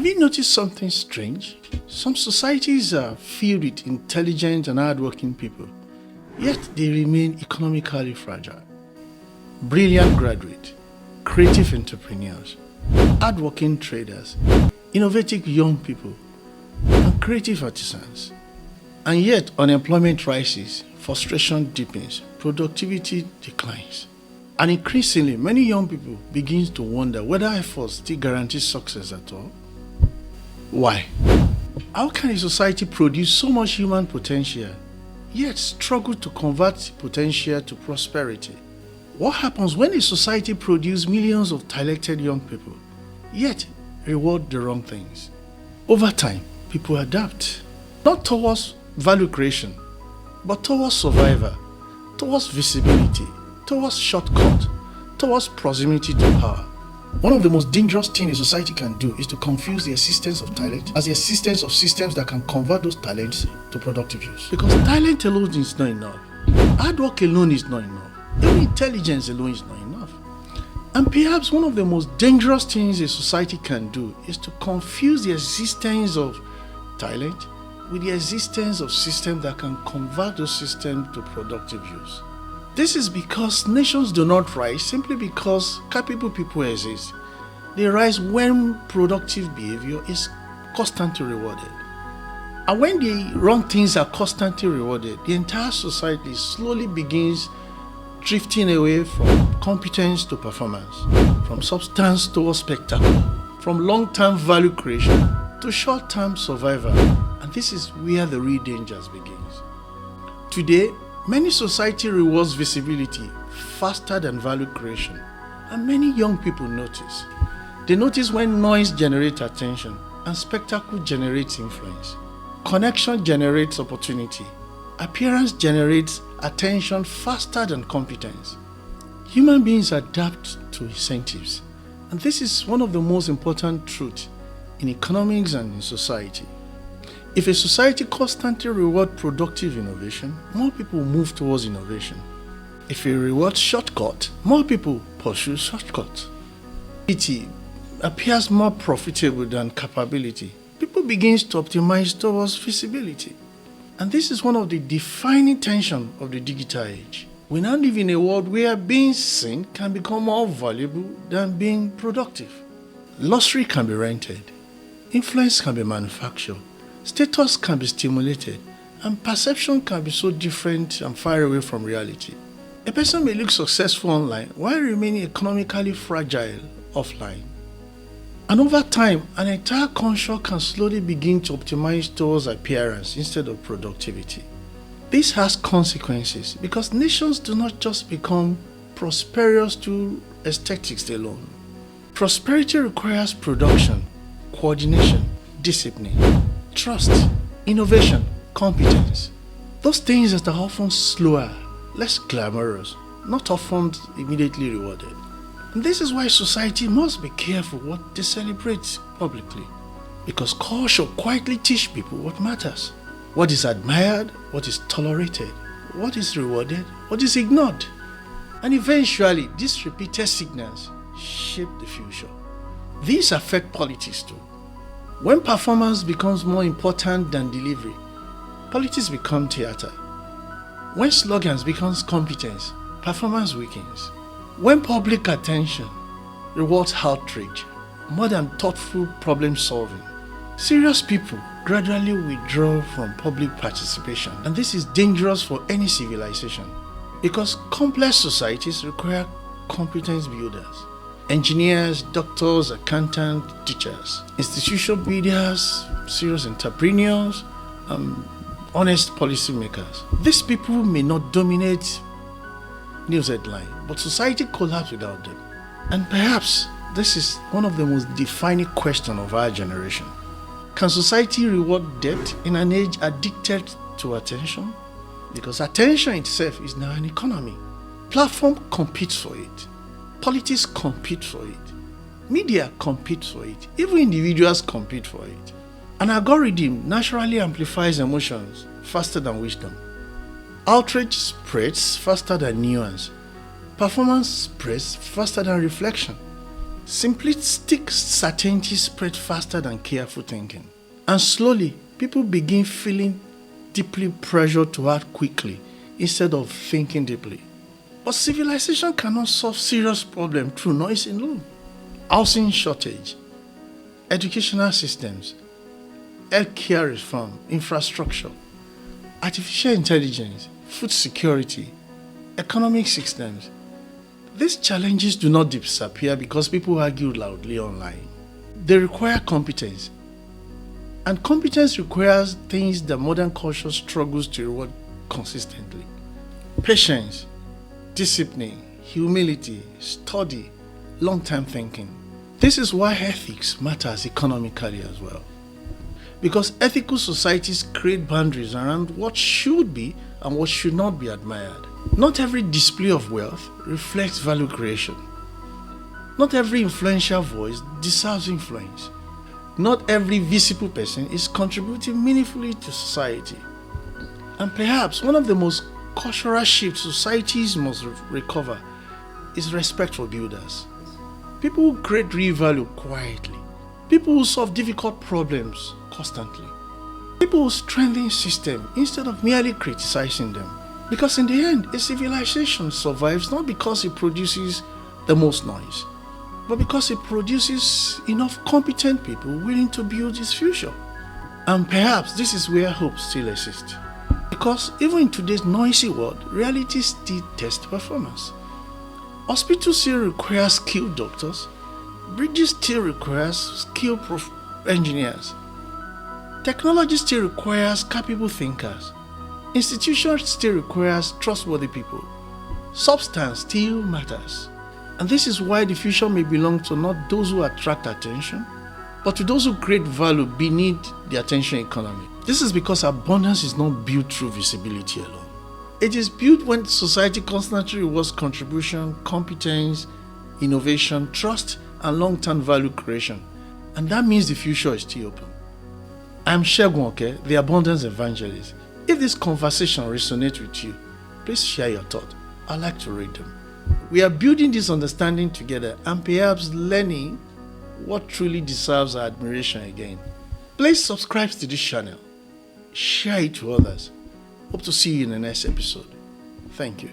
Have you noticed something strange? Some societies are filled with intelligent and hardworking people, yet they remain economically fragile. Brilliant graduates, creative entrepreneurs, hardworking traders, innovative young people, and creative artisans. And yet unemployment rises, frustration deepens, productivity declines. And increasingly, many young people begin to wonder whether efforts still guarantee success at all. Why? How can a society produce so much human potential, yet struggle to convert potential to prosperity? What happens when a society produces millions of talented young people, yet reward the wrong things? Over time, people adapt, not towards value creation, but towards survival, towards visibility, towards shortcut, towards proximity to power. One of the most dangerous things a society can do is to confuse the existence of talent as the existence of systems that can convert those talents to productive use. Because talent alone is not enough. Hard work alone is not enough. Even intelligence alone is not enough. And perhaps one of the most dangerous things a society can do is to confuse the existence of talent with the existence of systems that can convert those systems to productive use. This is because nations do not rise simply because capable people exist. They rise when productive behavior is constantly rewarded. And when the wrong things are constantly rewarded, the entire society slowly begins drifting away from competence to performance, from substance towards spectacle, from long-term value creation to short-term survival. And this is where the real dangers begins. Today, many society rewards visibility faster than value creation, and many young people notice. They notice when noise generates attention and spectacle generates influence. Connection generates opportunity. Appearance generates attention faster than competence. Human beings adapt to incentives, and this is one of the most important truths in economics and in society. If a society constantly rewards productive innovation, more people move towards innovation. If it rewards shortcut, more people pursue shortcuts. It appears more profitable than capability. People begin to optimize towards visibility. And this is one of the defining tensions of the digital age. We now live in a world where being seen can become more valuable than being productive. Luxury can be rented. Influence can be manufactured. Status can be stimulated, and perception can be so different and far away from reality. A person may look successful online while remaining economically fragile offline. And over time, an entire culture can slowly begin to optimize towards appearance instead of productivity. This has consequences because nations do not just become prosperous through aesthetics alone. Prosperity requires production, coordination, discipline, trust, innovation, competence. Those things that are often slower, less glamorous, not often immediately rewarded. And this is why society must be careful what they celebrate publicly. Because culture quietly teaches people what matters. What is admired, what is tolerated, what is rewarded, what is ignored. And eventually, these repeated signals shape the future. These affect politics too. When performance becomes more important than delivery, politics become theater. When slogans become competence, performance weakens. When public attention rewards outrage more than thoughtful problem solving, serious people gradually withdraw from public participation. And this is dangerous for any civilization because complex societies require competence builders. Engineers, doctors, accountants, teachers, institution builders, serious entrepreneurs, honest policymakers. These people may not dominate news headlines, but society collapses without them. And perhaps this is one of the most defining questions of our generation. Can society reward depth in an age addicted to attention? Because attention itself is now an economy. Platform competes for it. Politics compete for it. Media compete for it. Even individuals compete for it. An algorithm naturally amplifies emotions faster than wisdom. Outrage spreads faster than nuance. Performance spreads faster than reflection. Simplistic certainty spread faster than careful thinking. And slowly, people begin feeling deeply pressured to act quickly instead of thinking deeply. But civilization cannot solve serious problems through noise alone. Housing shortage, educational systems, healthcare reform, infrastructure, artificial intelligence, food security, economic systems. These challenges do not disappear because people argue loudly online. They require competence. And competence requires things that modern culture struggles to reward consistently. Patience, discipline, humility, study, long-term thinking. This is why ethics matters economically as well. Because ethical societies create boundaries around what should be and what should not be admired. Not every display of wealth reflects value creation. Not every influential voice deserves influence. Not every visible person is contributing meaningfully to society. And perhaps one of the most cultural shifts societies must recover is respect for builders. People who create real value quietly. People who solve difficult problems constantly. People who strengthen systems instead of merely criticizing them. Because in the end, a civilization survives not because it produces the most noise, but because it produces enough competent people willing to build its future. And perhaps this is where hope still exists. Because even in today's noisy world, reality still tests performance. Hospitals still require skilled doctors. Bridges still requires skilled engineers. Technology still requires capable thinkers. Institutions still requires trustworthy people. Substance still matters. And this is why the future may belong to not those who attract attention, but to those who create value beneath the attention economy. This is because abundance is not built through visibility alone. It is built when society constantly rewards contribution, competence, innovation, trust, and long-term value creation. And that means the future is still open. I'm Segun Oke, the Abundance Evangelist. If this conversation resonates with you, please share your thoughts. I'd like to read them. We are building this understanding together and perhaps learning what truly deserves our admiration again. Please subscribe to this channel. Share it to others. Hope to see you in the next episode. Thank you.